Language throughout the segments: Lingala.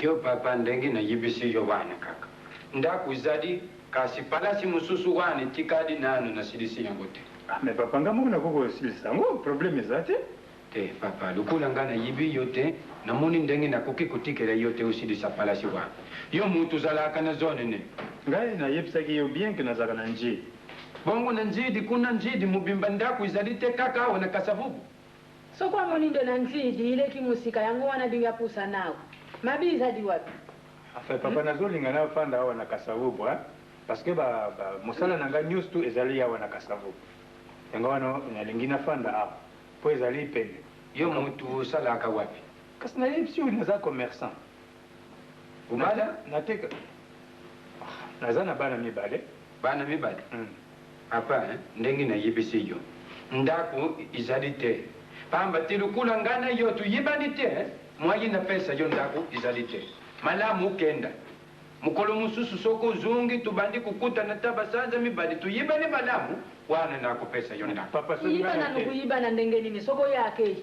Yo papa ndenge na yibisi yo wana kaka. Ndaku zadi kasi palasi mususu wane tikadi nanu na silisi yangote. Ah mais papa ngamu na koko silisi yango problème ezate. Te papa lukula ngana yibi yote na muni ndenge na kuki kutikela yote usilisa palasi wana. Yo mutu zalaka na zone ne. Ngai na yebisaki yo bien que nazaka na njidi. Bongo na njidi kuna njidi mubimba ndaku izali te kaka wana kasavubu. So kwa muni ndo na njidi ile kimusika yangu wana dinga pusa nao. Mabiza di wapi? Enfin papa nazolinga na fanda awa na kasavubu parce que mosala nanga news tu ezali awa na kasavubu. Yango wana nalingina fanda awa. Po ezali pene. Yo mutu salaka wapi? Kasi na yebisi yo naza commerçant. Umala? Nateka. Naza na bana mibale. Bana mibale? Papa, ndenge na yibisi yo. Ndaku izali te. Pamba tilukula ngana yo tu yibani te. Mwayi na pesa yo ndaku izali te. Malamu kenda. Mukolo mususu soko zungi tubandi kukuta na tabasanza mibali tuyibane malamu wana ndaku pesa yo ndaku. Papa yiba na nukuyiba na ndenge nini soko yake.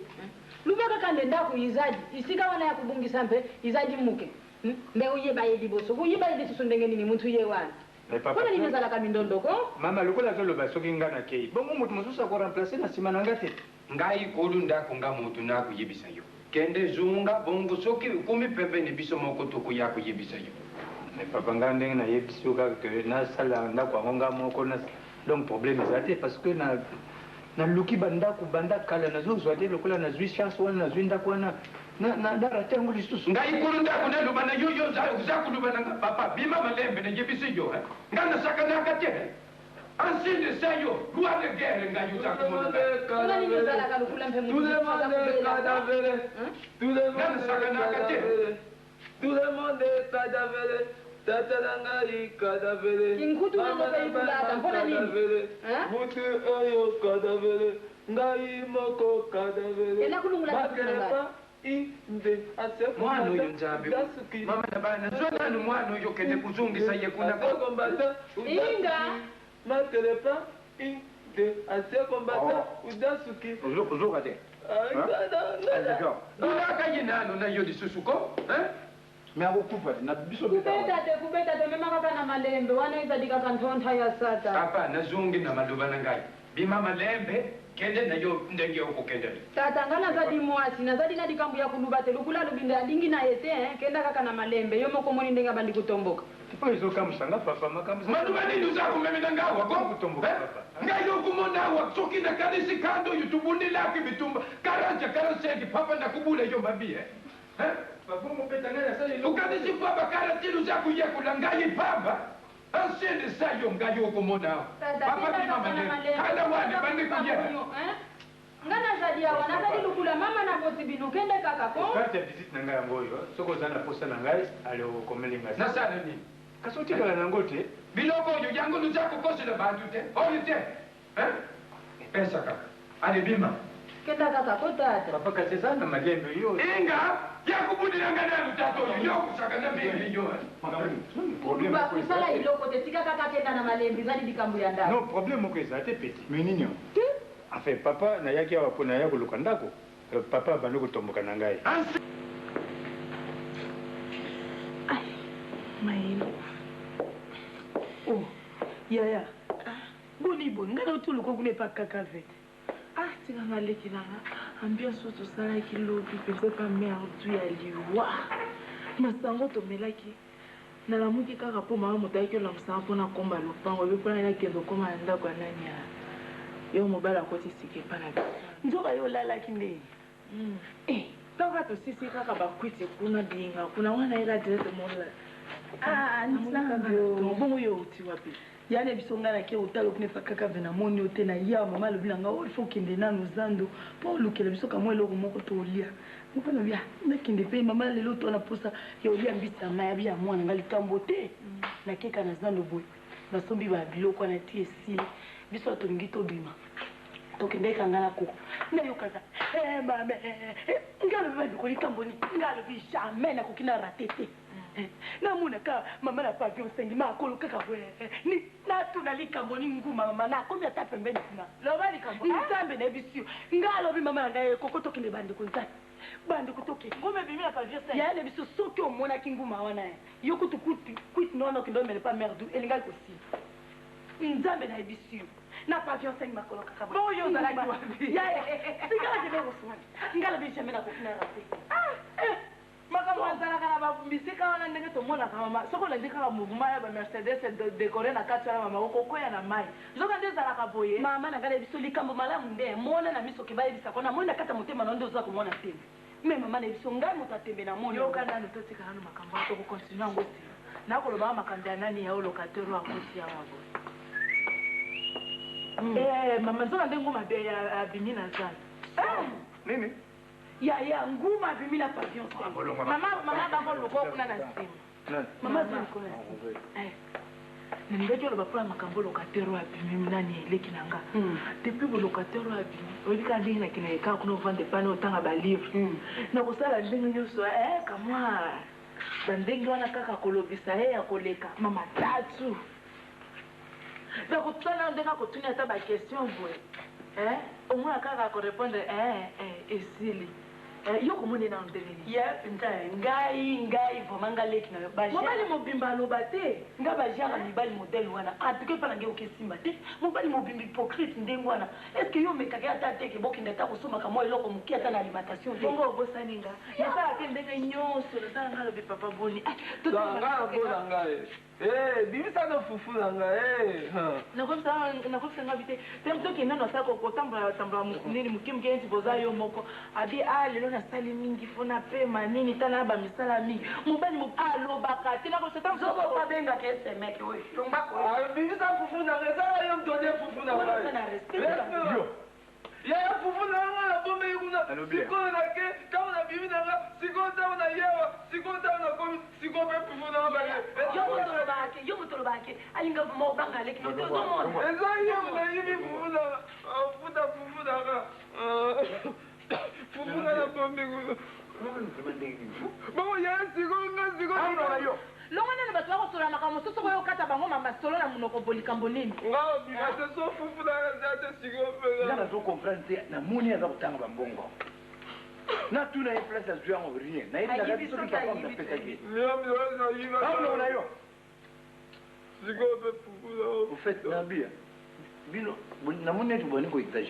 Lubaka kande ndaku izaji isika wana ya kubungisa mpe izaji muke. Mbe uyiba yedi boso uyiba yedi susundenge nini muntu ye wana. Kuna nini zala kamindondo ko? Mama lukola zolo basoki ngana kei. Bongo mutu mususu ko remplacer na sima ngate. Ngai kolu ndaku ngamutu na kuyibisa yo. Kende zunga bongo soki kumi pepe ni biso moko tuku ya kuyibisa yo. Mais papa ngandenge na yebiso ka que na sala ndaku ngonga moko na donc problème ezate parce que na luki bandaku banda kala na zo zoate lokola na zui chance wana na zui ndaku wana na ratengo lisusu. Ngai kolu ndaku na lubana yo za kulubana papa bima malembe na yebiso yo. Ngana saka na kate. Ancien de Sayo, loi de guerre, Ngayou Zakumona. Tout le monde est cadavéré. Tout le monde est cadavéré. Tatalangai cadavéré. Cadavéré. Mutu oyo cadavéré. Ngai moko cadavéré. Makerepa inde aseko. Mwana uyo nzambi. Mama na bana zona ni mwana uyo kende kuzungisa ye kuna kombata. Inga. Makerepa inde aseko mbata udasuki. Uzoka te. Unaka yinano na yo disusuko, Mais akukufa na biso kubeta te mema kaka na malembe wana izadika kantonta ya sata. Papa na zungi na maluba na ngai. Bima malembe kende na yo ndenge yoko kende. Tata ngana zadi mwasi na zadi na dikambu ya kulubate lukula lubinda dingi na yete kenda kaka na malembe yo moko moni ndenga bandi kutomboka. Tipo izo kamsanga papa makamza. Maluba ni nuza kumemina ngawa ko kutomboka papa. Ngayo kumona wa soki na kanisi kando YouTube ni laki bitumba 40 papa na kubula yo mabie. Papa mopeta ngana sasa ukanisi papa kala tilu za kuyekula ngai papa. Ancien Sayo ngayo kumona. Papa bima malembe. Kala wani bandi kuyeka. Ngana zadi ya wana zadi lukula mama na bosi binu kende kaka ko. Kati ya visite na ngai ngoyo soko zana posa na ngai alio komelinga. Na sana ni. Kasoti kala na ngote biloko yo yango luza kukosela bantu te. Oyo te. Pesa kaka. Ale bima. Kenda kaka ko tata. Papa kasesa na malembe yo. Inga yakubudira ngana lutato yo kusaka na mimi yo. Problème ba kusala iloko te tika kaka kenda na malembe zadi dikambu ya ndani. Non, problème ko ezate petit. Mais nini? Enfin papa na yaki awa pona ya kuluka ndako. Papa bando kutomboka na ngai. Ai. Mailo. Oh, yaya. Boni bon, ngana utuluko kune pa kakave. Ah, tika maleki nanga. Ambiance to sala ki lobi pese pa merdu ya liwa. Masango to melaki. Na la muki kaka po mama mutaiki la msanga pona komba lopango. Bepona ina kendo koma ndako nani ya. Yo mobala koti sike pana. Njoka yo lala kinde. Toka to sisi kaka bakwiti kuna dinga. Kuna wana ila direct mola. Nisango. Bongo yo uti wapi. Yani bisonga na ke utalo kune fakaka vena moni ote na ya mama lo bilanga o faut kende na nuzando po lukele bisoka mwelo moko to lia. Mupana bia na kende pe mama lelo to na posa yo lia mbisa maya bia mwana ngali kambote. Na keka na zando boy. Basombi ba biloko na tie sile. Biso to ngito bima. Tokende kangana ko. Na yo kaka. Mama. Ngalo ba ko likamboni. Ngalo bi jamais na kokina ratete. Na muna ka mama na pa vyo sengi ma ko kaka we. Ni na tuna likamboni nguma mama na ko ya ta pembeni na. Lo ba likamboni. Nzambe na bisio. Ngalo bi mama na ko tokende bandi ko nzambe. bande kutoke ngome bimi na pavio sa ya le biso soki omonaki nguma wana yo kutu kuit nono kindo mele pas merde elingali kosi nzambe na ebisi na pavio 5 makolo kaka bon yo za la ki ya sigala ke bego swani ngala bi jamais na kokina raté makambo azalaka na bamisika wana ndenge tomonaka mama soki olandi kaka mouvement ya bamercedes décoré na kati wana mama okokwea na mai nzoka nde ezalaka boye mama na ngala biso likambo malamu nde mona na miso kebayebisa kona moni na kata motema na nde oza komona tembe me mama na biso ngai moto atembe na moni yoka nanu totika nanu makambo ato kokontinue yango ti nakoloba makambo ya nani ya olokateur akoti awa boye mama nzoka nde ngoma abimi na zana nini ya nguma abimi na pavillon mama bango loko kuna na nsima mama ziko na nsima ningaki oloba mpona makambo lokateur abimi nani eleki na nga depuis bolokateur abimi oyebika ndenge nakende kaka kuna ovande pane otanga balivre nakosala ndenge nyonso kamwa bandenge wana kaka kolobisa ye ya koleka mama tatu nakotala ndenge akotuni ata baquestion boye omona kaka korépondre esili yo komone na ndenge ye mpenza ngai vraiment ngaleki na mobali mobimba aloba te nga bajara mibali modele wana antuke mpa na ngai okesimba te mobali mobimba hypocrite ndenge wana est ce que yo omekaki ata teke bokende ata kosomaka mwa eloko moki ata na alimentation te bongo obosani nga nasala te ndenge nyonso nasala nga lobi papa boni nga abola ngai bimisa na fufu na ngai nakobisa nga bite te soki nano asala kotambola nini mokimuki neti boza yo moko abi lelo nasali mingi fo napema nini tala na bamisala mingi mobali alobaka te nakosotazokobabengaka esemeke oyo bimisa fufu na ngai ezala yo mtone fufu na ngai yaya fufu na nga na bomei kuna sikoyo nake ntango na bimi na nga sikoyo ntango na yewa sikoyo ntango na komi sikoyo mpe fufu na nga yo motolobake alinga mobanga aleki tozomona eza yo nayibi fufu na nga futa fufu na nga fufu nga na bomei kuna bongo yaya sikoyo nga sikoyo longo nene bato bakosola makambo mosusu oyo okata bango masolo na monoko bolikambo nini nga obima te so fufu na nga eza te sikoyo mpenga nazokomprendre te namoni aza kotanga bambongo natuna ye place azwi yango rien nayebi soki kapambe apesaki na yo sikoyo mpe fufu na ofait nabia bino namoni neti boni koexagere